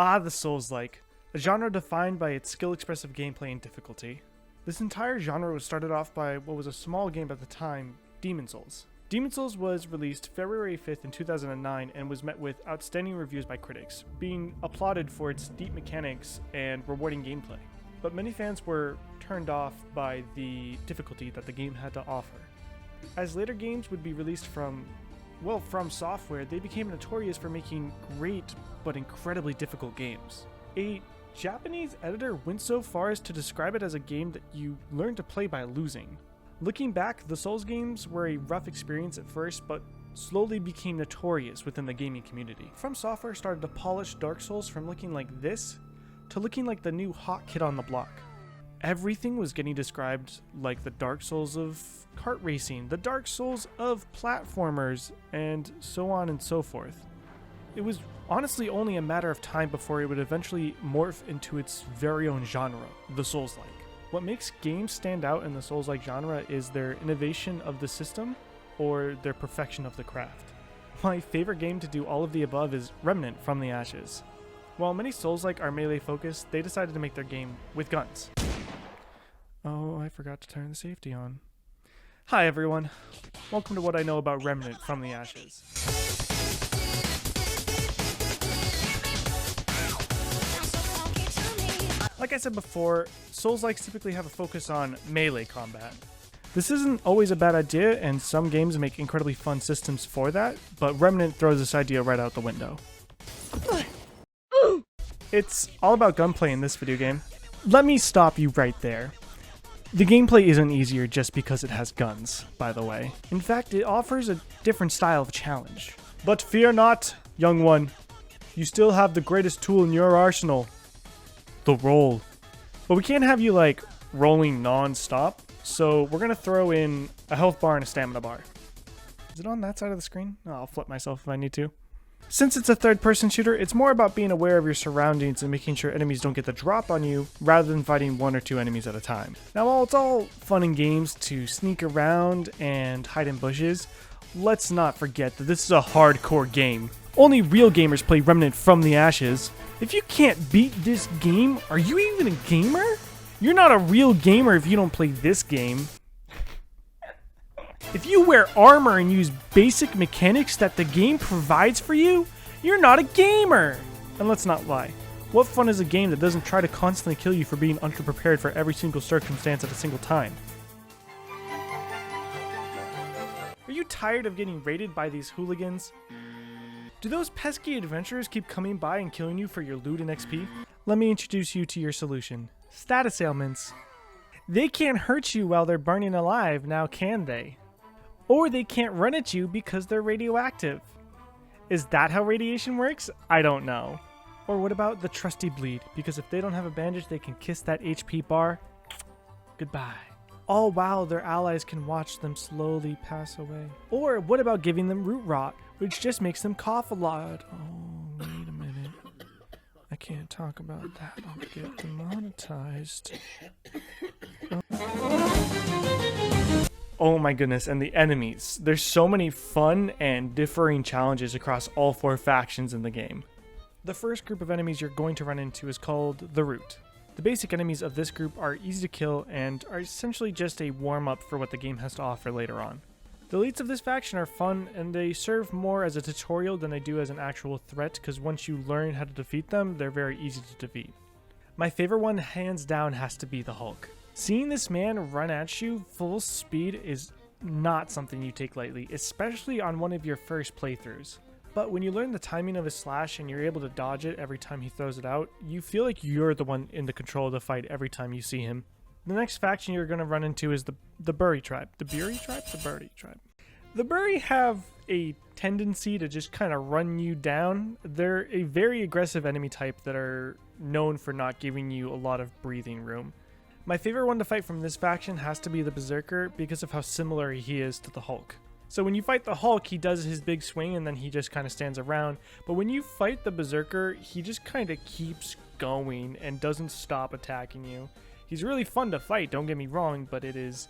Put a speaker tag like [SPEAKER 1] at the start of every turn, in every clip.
[SPEAKER 1] The Souls-like, a genre defined by its skill-expressive gameplay and difficulty. This entire genre was started off by what was a small game at the time, Demon Souls. Demon Souls was released February 5th in 2009 and was met with outstanding reviews by critics, being applauded for its deep mechanics and rewarding gameplay. But many fans were turned off by the difficulty that the game had to offer. As later games would be released from Software, they became notorious for making great but incredibly difficult games. A Japanese editor went so far as to describe it as a game that you learn to play by losing. Looking back, the Souls games were a rough experience at first, but slowly became notorious within the gaming community. From Software started to polish Dark Souls from looking like this to looking like the new hot kid on the block. Everything was getting described like the Dark Souls of kart racing, the Dark Souls of platformers, and so on and so forth. It was honestly only a matter of time before it would eventually morph into its very own genre, the Souls-like. What makes games stand out in the Souls-like genre is their innovation of the system or their perfection of the craft. My favorite game to do all of the above is Remnant from the Ashes. While many Souls-like are melee focused, they decided to make their game with guns. Oh, I forgot to turn the safety on. Hi everyone, welcome to what I know about Remnant from the Ashes. Like I said before, Souls-likes typically have a focus on melee combat. This isn't always a bad idea, and some games make incredibly fun systems for that, but Remnant throws this idea right out the window. It's all about gunplay in this video game. Let me stop you right there. The gameplay isn't easier just because it has guns, by the way. In fact, it offers a different style of challenge. But fear not, young one. You still have the greatest tool in your arsenal. The roll. But we can't have you like rolling non-stop, so we're gonna throw in a health bar and a stamina bar. Is it on that side of the screen? Oh, I'll flip myself if I need to. Since it's a third-person shooter, it's more about being aware of your surroundings and making sure enemies don't get the drop on you, rather than fighting one or two enemies at a time. Now, while it's all fun and games to sneak around and hide in bushes, let's not forget that this is a hardcore game. Only real gamers play Remnant from the Ashes. If you can't beat this game, are you even a gamer? You're not a real gamer if you don't play this game. If you wear armor and use basic mechanics that the game provides for you, you're not a gamer! And let's not lie. What fun is a game that doesn't try to constantly kill you for being underprepared for every single circumstance at a single time? Are you tired of getting raided by these hooligans? Do those pesky adventurers keep coming by and killing you for your loot and XP? Let me introduce you to your solution. Status ailments. They can't hurt you while they're burning alive, now can they? Or they can't run at you because they're radioactive. Is that how radiation works? I don't know. Or what about the trusty bleed? Because if they don't have a bandage, they can kiss that HP bar. Goodbye. All while their allies can watch them slowly pass away. Or what about giving them root rot, which just makes them cough a lot? Oh, wait a minute. I can't talk about that. I'll get demonetized. Oh my goodness, and the enemies. There's so many fun and differing challenges across all four factions in the game. The first group of enemies you're going to run into is called the Root. The basic enemies of this group are easy to kill and are essentially just a warm-up for what the game has to offer later on. The elites of this faction are fun, and they serve more as a tutorial than they do as an actual threat, because once you learn how to defeat them, they're very easy to defeat. My favorite one, hands down, has to be the Hulk. Seeing this man run at you full speed is not something you take lightly, especially on one of your first playthroughs. But when you learn the timing of his slash and you're able to dodge it every time he throws it out, you feel like you're the one in the control of the fight every time you see him. The next faction you're going to run into is the Buri tribe. The Buri tribe? The Buri tribe. The Buri have a tendency to just kind of run you down. They're a very aggressive enemy type that are known for not giving you a lot of breathing room. My favorite one to fight from this faction has to be the Berserker because of how similar he is to the Hulk. So when you fight the Hulk, he does his big swing and then he just kind of stands around. But when you fight the Berserker, he just kind of keeps going and doesn't stop attacking you. He's really fun to fight, don't get me wrong, but it is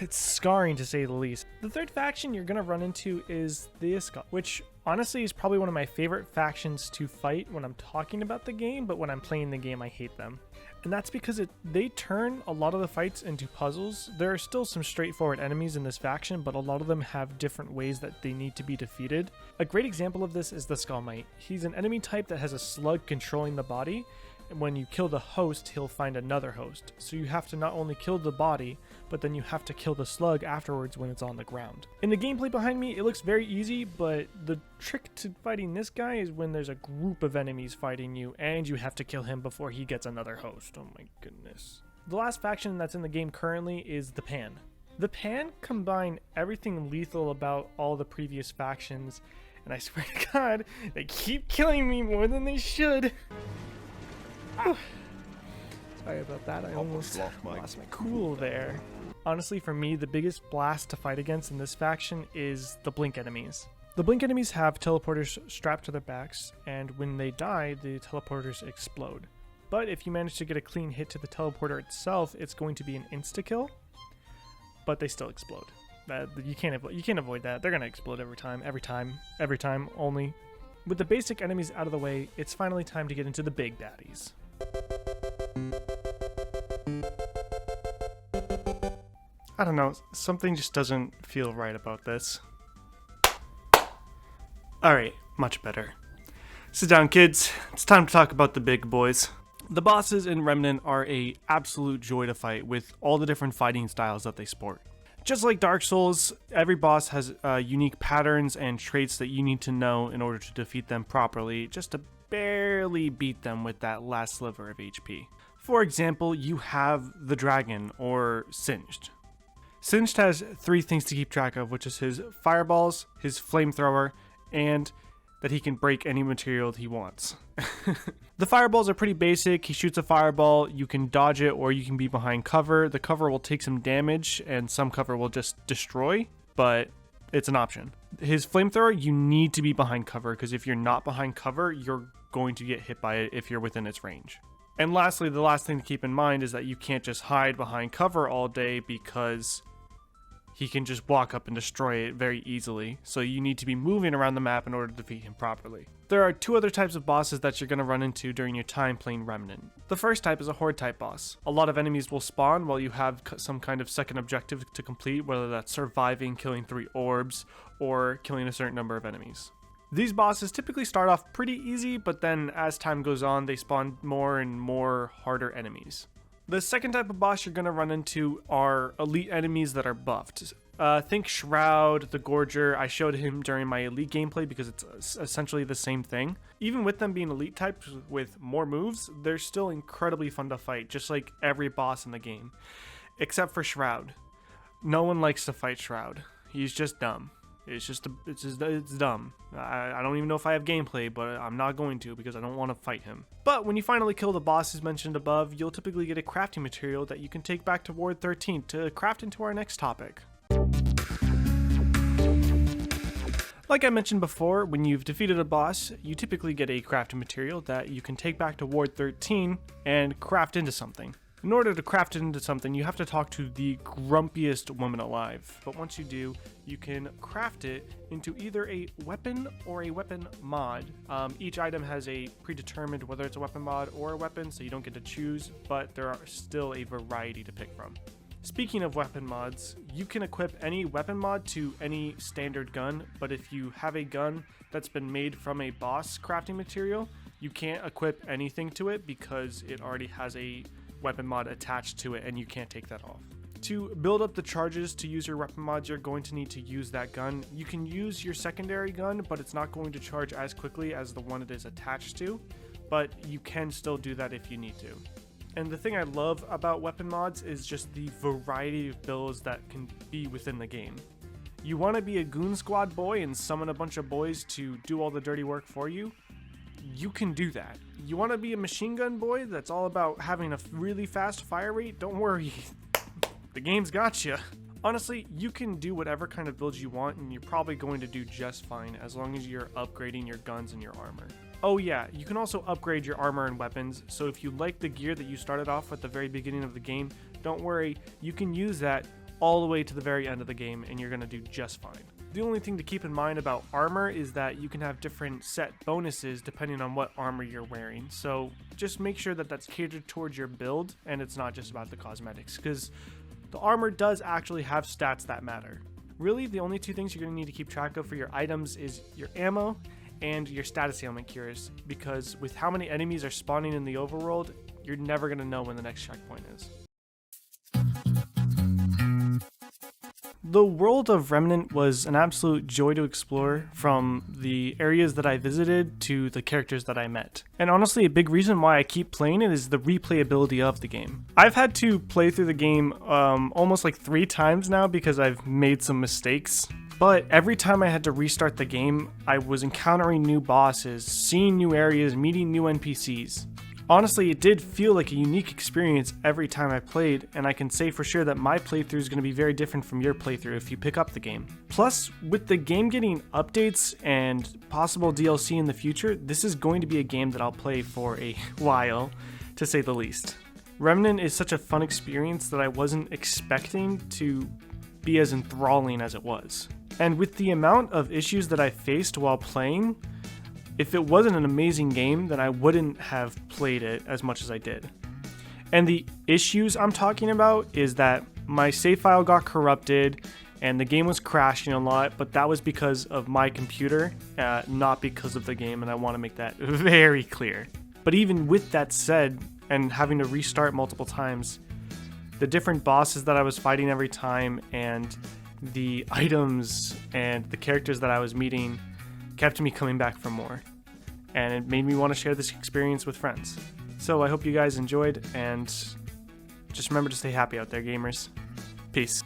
[SPEAKER 1] It's scarring to say the least. The third faction you're gonna run into is the Iskall, which honestly is probably one of my favorite factions to fight when I'm talking about the game, but when I'm playing the game I hate them. And that's because they turn a lot of the fights into puzzles. There are still some straightforward enemies in this faction, but a lot of them have different ways that they need to be defeated. A great example of this is the Skullmite. He's an enemy type that has a slug controlling the body, and when you kill the host, he'll find another host. So you have to not only kill the body, but then you have to kill the slug afterwards when it's on the ground. In the gameplay behind me, it looks very easy, but the trick to fighting this guy is when there's a group of enemies fighting you, and you have to kill him before he gets another host. Oh my goodness. The last faction that's in the game currently is the Pan. The Pan combine everything lethal about all the previous factions, and I swear to God, they keep killing me more than they should. Sorry about that, I almost lost my cool there. Honestly, for me, the biggest blast to fight against in this faction is the Blink enemies. The Blink enemies have teleporters strapped to their backs, and when they die, the teleporters explode. But if you manage to get a clean hit to the teleporter itself, it's going to be an insta-kill, but they still explode. You can't avoid that. They're going to explode every time, only. With the basic enemies out of the way, it's finally time to get into the big baddies. I don't know, something just doesn't feel right about this. Alright, much better. Sit down, kids. It's time to talk about the big boys. The bosses in Remnant are an absolute joy to fight with all the different fighting styles that they sport. Just like Dark Souls, every boss has unique patterns and traits that you need to know in order to defeat them properly, just to barely beat them with that last sliver of HP. For example, you have the Dragon, or Singed. Singed has 3 things to keep track of, which is his fireballs, his flamethrower, and that he can break any material he wants. The fireballs are pretty basic. He shoots a fireball, you can dodge it, or you can be behind cover. The cover will take some damage, and some cover will just destroy, but it's an option. His flamethrower, you need to be behind cover, because if you're not behind cover, you're going to get hit by it if you're within its range. And lastly, the last thing to keep in mind is that you can't just hide behind cover all day, because he can just walk up and destroy it very easily, so you need to be moving around the map in order to defeat him properly. There are 2 other types of bosses that you're going to run into during your time playing Remnant. The first type is a horde type boss. A lot of enemies will spawn while you have some kind of second objective to complete, whether that's surviving, killing 3 orbs, or killing a certain number of enemies. These bosses typically start off pretty easy, but then as time goes on, they spawn more and more harder enemies. The second type of boss you're going to run into are elite enemies that are buffed. Think Shroud, the Gorger. I showed him during my elite gameplay because it's essentially the same thing. Even with them being elite types with more moves, they're still incredibly fun to fight, just like every boss in the game. Except for Shroud. No one likes to fight Shroud. He's just dumb. It's dumb. I don't even know if I have gameplay, but I'm not going to because I don't want to fight him. But when you finally kill the bosses mentioned above, you'll typically get a crafting material that you can take back to Ward 13 to craft into our next topic. Like I mentioned before, when you've defeated a boss, you typically get a crafting material that you can take back to Ward 13 and craft into something. In order to craft it into something, you have to talk to the grumpiest woman alive. But once you do, you can craft it into either a weapon or a weapon mod. Each item has a predetermined whether it's a weapon mod or a weapon, so you don't get to choose, but there are still a variety to pick from. Speaking of weapon mods, you can equip any weapon mod to any standard gun, but if you have a gun that's been made from a boss crafting material, you can't equip anything to it because it already has a weapon mod attached to it and you can't take that off. To build up the charges to use your weapon mods, you're going to need to use that gun. You can use your secondary gun, but it's not going to charge as quickly as the one it is attached to, but you can still do that if you need to. And the thing I love about weapon mods is just the variety of builds that can be within the game. You want to be a goon squad boy and summon a bunch of boys to do all the dirty work for you? You can do that. You want to be a machine gun boy that's all about having a really fast fire rate? Don't worry, the game's got you. Honestly, you can do whatever kind of build you want and you're probably going to do just fine as long as you're upgrading your guns and your armor. Oh yeah, you can also upgrade your armor and weapons, so if you like the gear that you started off at the very beginning of the game, don't worry, you can use that all the way to the very end of the game and you're going to do just fine. The only thing to keep in mind about armor is that you can have different set bonuses depending on what armor you're wearing. So just make sure that that's catered towards your build and it's not just about the cosmetics, because the armor does actually have stats that matter. Really, the only two things you're going to need to keep track of for your items is your ammo and your status ailment cures, because with how many enemies are spawning in the overworld, you're never going to know when the next checkpoint is. The world of Remnant was an absolute joy to explore, from the areas that I visited to the characters that I met. And honestly, a big reason why I keep playing it is the replayability of the game. I've had to play through the game almost like 3 times now because I've made some mistakes. But every time I had to restart the game, I was encountering new bosses, seeing new areas, meeting new NPCs. Honestly, it did feel like a unique experience every time I played, and I can say for sure that my playthrough is going to be very different from your playthrough if you pick up the game. Plus, with the game getting updates and possible DLC in the future, this is going to be a game that I'll play for a while, to say the least. Remnant is such a fun experience that I wasn't expecting to be as enthralling as it was. And with the amount of issues that I faced while playing, if it wasn't an amazing game, then I wouldn't have played it as much as I did. And the issues I'm talking about is that my save file got corrupted and the game was crashing a lot, but that was because of my computer, not because of the game, and I want to make that very clear. But even with that said, and having to restart multiple times, the different bosses that I was fighting every time and the items and the characters that I was meeting kept me coming back for more, and it made me want to share this experience with friends. So I hope you guys enjoyed, and just remember to stay happy out there, gamers. Peace.